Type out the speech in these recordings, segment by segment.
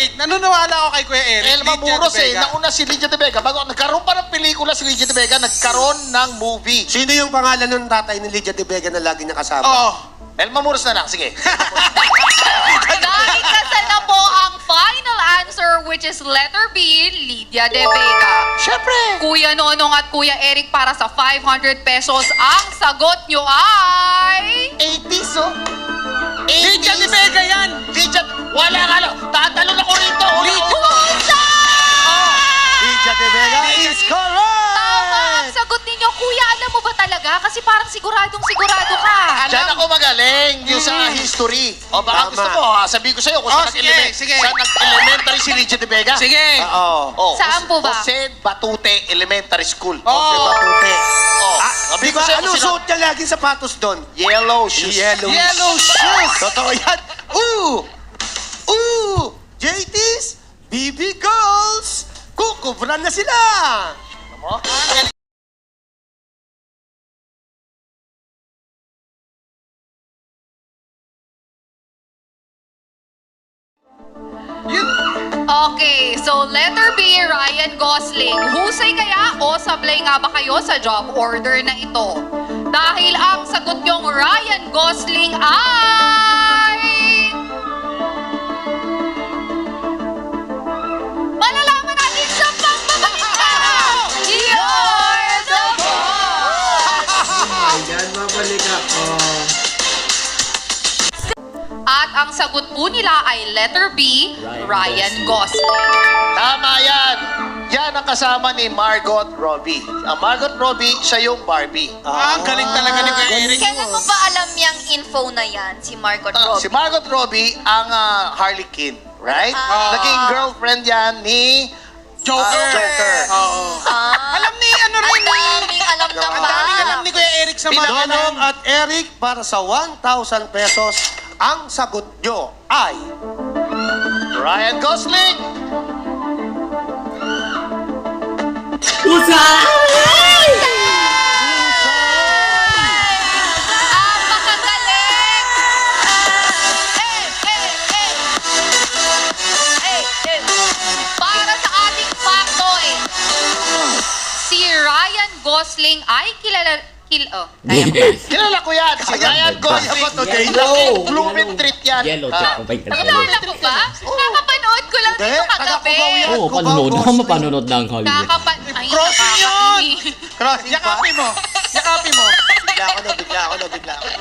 Eric. Nanunawala ako kay Kuya Eric. Elma Lydia Muros de Vega. nauna si Lydia de Vega. Bago nagkaroon pa ng pelikula si Lydia de Vega, nagkaroon ng movie. Sino yung pangalan ng tatay ni Lydia de Vega na lagi niya kasama? Oo. Elma Muros na lang, sige. Naikasal na po ang final answer, which is letter B, Lydia de Vega. Siyempre. Kuya Nonong at Kuya Eric, para sa 500 pesos, ang sagot nyo ay... 80s, oh. 80s. Lydia de Vega yan. Lydia, wala ka lang. Tatalon ako rito. Pusa! Lydia de Vega is correct! Tama ang sagot ninyo. Kuya, alam mo ba talaga? Kasi parang siguradong-sigurado ka. Diyan ako magaling, yung sa history. O baka Tama. gusto mo, sabihin ko sa'yo kung Oh, saan sige, sige. saan nag-elementary si Lydia de Vega. Sige. Oo. Oh, Saan po ba? Jose Batute Elementary School. Jose Oo. Batute. Oh, Di sabihin ko ba, sa'yo anong kung sino- suot niya laging sapatos doon? Yellow shoes. Yellow shoes. Totoo yan. JT's, BB Girls, kukubran na sila! Mo? Yun. Okay, so letter B, Ryan Gosling. Husay kaya o sablay nga ba kayo sa job order na ito? Dahil ang sagot nyong Ryan Gosling ay... Malalaman natin sa pagbabalita! You're the boss! Ayan, babalik ako. At ang sagot po nila ay letter B, Ryan Gosling. Tama yan. Yan ang kasama ni Margot Robbie. Ang Margot Robbie, siya yung Barbie. Ang galing talaga ni Kuya Eric. Kailan mo ba alam yung info na yan, si Margot Robbie? Si Margot Robbie ang Harley Quinn, right? Naging girlfriend yan ni Joker. Joker. Oo. Alam ni ano Ang rin ni... daming alam na Ang daming alam ni Kuya Eric sa mga Donong at Eric, para sa 1,000 pesos, ang sagot nyo ay... Ryan Gosling. Pusa! Ang makagaling! Para sa ating factoid, si Ryan Gosling ay kaya Kilala ko yan. Si Ryan Gosling. Yellow. Blooming treat yan. Yellow, check ko ba yung Kilala ko ba? Kakapanood ko lang dito kagabi. Cubao Oo, panunood. Ako Gosling. mapanonood ng Hollywood. Ay, Crossing yun! nakakainis. Crossing pa? Yakapin mo. Yakapin mo. Bigla ako.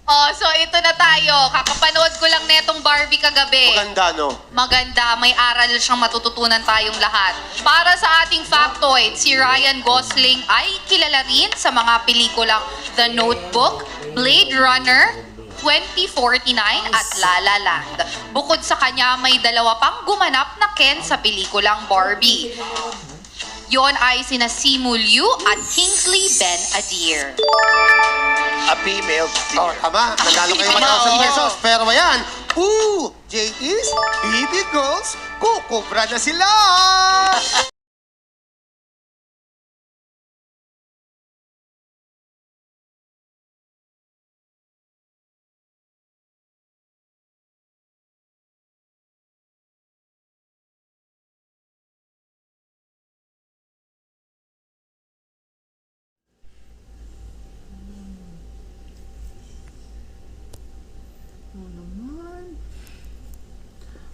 Oh, so ito na tayo. Kakapanood ko lang netong Barbie kagabi. Maganda, no? Maganda, may aral siyang matututunan tayong lahat. Para sa ating factoid, si Ryan Gosling ay kilala rin sa mga pelikulang The Notebook, Blade Runner, 2049 at La La Land. Bukod sa kanya, may dalawa pang gumanap na Ken sa pelikulang Barbie. Yon ay sina Simu Liu at Kingsley Ben-Adir. A female. Oh, tama. Nagalo kayo 1,000 pesos. Pero ayan, JT's, BB Girls, kukubra na sila!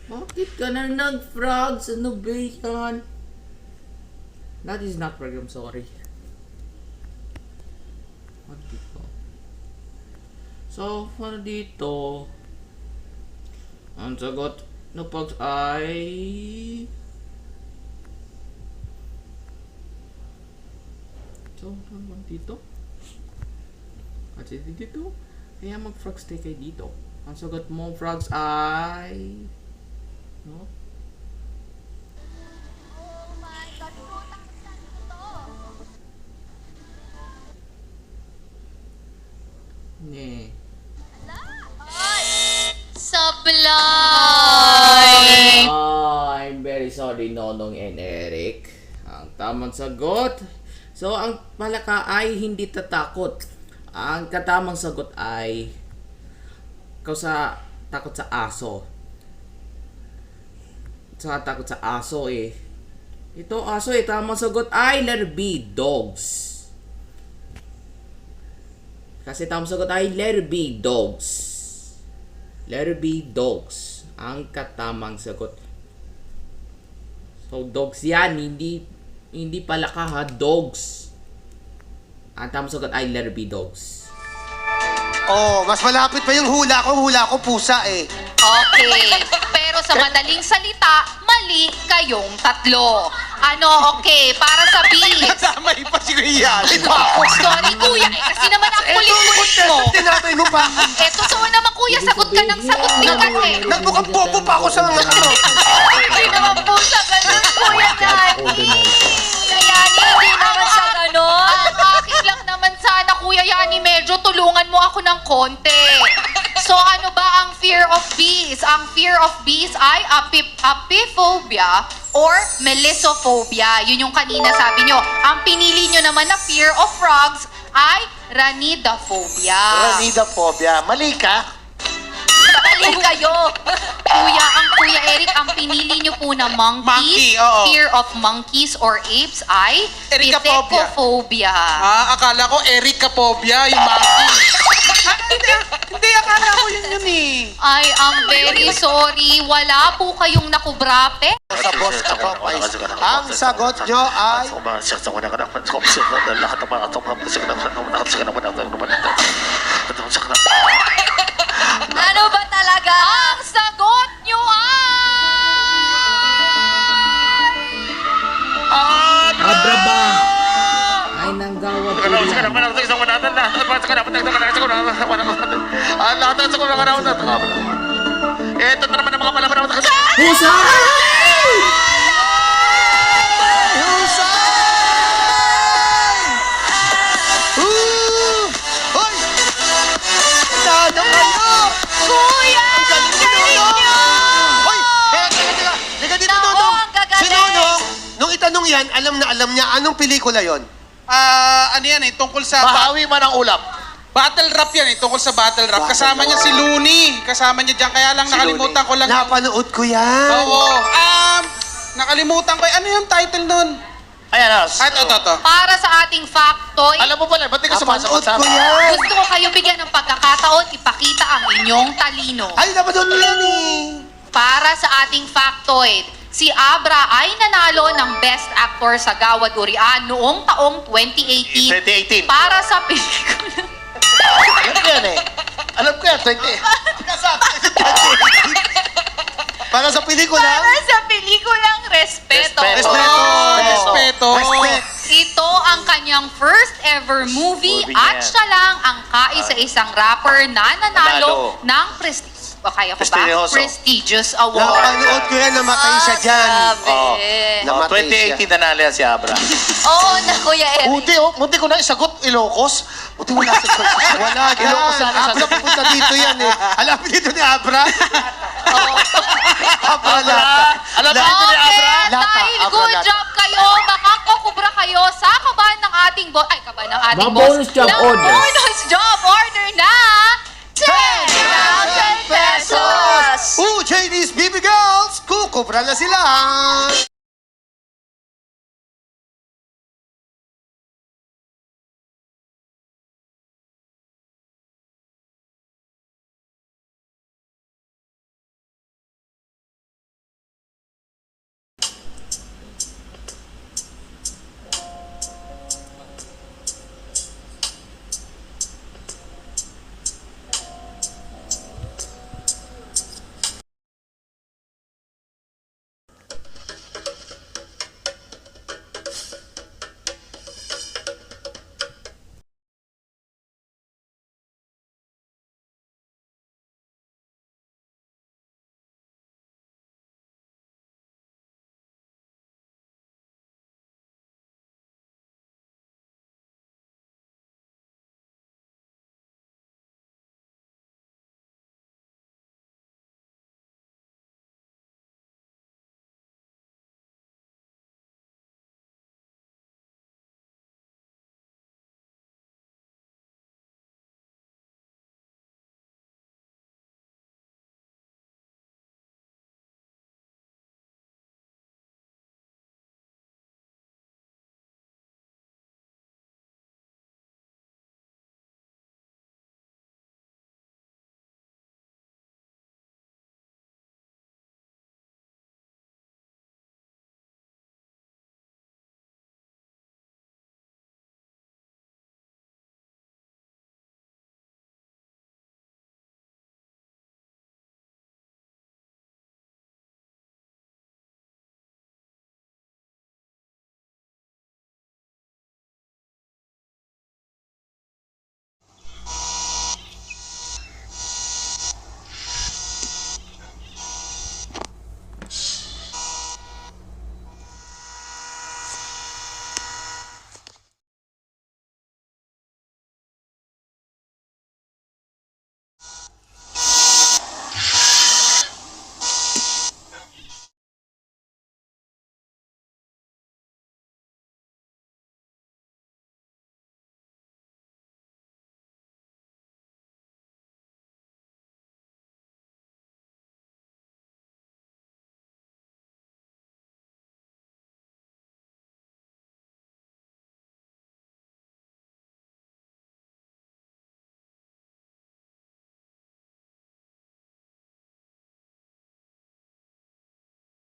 Bakit ka na nag-frogs? Ano ba yan? That is not program, sorry. Ano dito? So, ano dito? Ang sagot na pag ay... So, ano dito? At dito? Kaya mag-frogs stay kayo dito. Ang sagot mo, frogs ay... No? Ne. Sablay! I'm very sorry, Nonong and Eric. Ang tamang sagot. So, ang palaka ay hindi tatakot. Ang katamang sagot ay takot sa aso. sa takot sa aso eh. Ito aso eh. Tamang sagot ay letter B, dogs. Kasi tamang sagot ay letter B, dogs. Letter B, dogs. Ang katamang sagot. So, dogs yan. Hindi palaka ha, dogs. Ang tamang sagot ay letter B, dogs. Oh, mas malapit pa yung hula ko. Hula ko pusa eh. Okay. Pero sa madaling salita, mali kayong tatlo. Ano, okay, para sa bees. Kasama pa si Rian. Sorry, kuya. Eh, kasi naman ang kulit-kulit mo. Tinapay mo pa. Eh, totoo naman, kuya. Sagot ka ng sagot din kasi. Nagmukhang bobo pa ako sa mga ano. Hindi naman po sa ganun, Kuya Yani. Kuya Yani, hindi naman sa ganun. Ang akin lang naman sana, Kuya Yani, medyo tulungan mo ako ng konti. So, ano ba ang fear of bees? Ang fear of bees ay apiphobia or melissophobia. Yun yung kanina sabi nyo. Ang pinili nyo naman na fear of frogs ay ranidophobia. Ranidophobia. Mali ka? Mali kayo. Ang Kuya Eric, ang pinili nyo po na monkeys, Monkey, oo. fear of monkeys or apes ay Ericaphobia. pithecophobia. Akala ko Ericaphobia, yung monkey. Hindi, akala ko yun eh. I am very sorry. Wala po kayong nakubrape. Sa boss ako, guys. Ang sagot nyo ay... Ano ba talaga? Ang sagot nyo ay... Abra ba? Ay nanggawa po yan. Ito na naman ang mga palaman. Pusa! Hoy! Tado kayo! Kuya, ang galing nyo! Hoy! Teka dito, Nako, Nonong! ang gagaling. Si Nonong, nung itanong yan, alam na alam niya. Anong pelikula yon? Ano yan eh, tungkol sa... Bahawi man ang ulap. Battle rap yan eh, tungkol sa battle rap. Kasama niya si Looney. Kasama niya dyan, kaya lang nakalimutan ko lang. Napanood ko yan. Oo. Nakalimutan ko. Ano yung title nun? Ayan, Ito. Para sa ating factoid, alam mo pala, ba't di ka sumasagot Napanood sa ko amin? yan. gusto ko kayo bigyan ng pagkakataon ipakita ang inyong talino. Ay, napanood ko yan eh. Para sa ating factoid, si Abra ay nanalo ng Best Actor sa Gawad Urian noong taong 2018 2018. para sa pelikula. Alam ko yan eh. Alam ko yan, 20. Para sa pelikula. Para sa pelikulang Respeto. Respeto. Respeto. Ito ang kanyang first ever movie Movie at niya. siya lang ang kaisa-isang rapper na nanalo ng prestigious award. Napanood ko yan, namatay siya dyan. Grabe. Oh, Namatay siya. 2018 nanalo yan si Abra. Oo na, Kuya Eric. Buti ko na isagot, Ilocos. Buti wala sa choices. Wala dyan. Ilocos na Abra pupunta dito yan eh. Alam mo dito ni Abra? Abra lata. Alam mo dito ni Okay, Abra? Lata, dahil Abra good lata. job kayo, makakakubra kayo sa kaban ng ating boss. Ay, kaban ng ating boss. Bonus job ng order. bonus job order na 10,000 pesos! JD's BB Girls, kukubra na sila.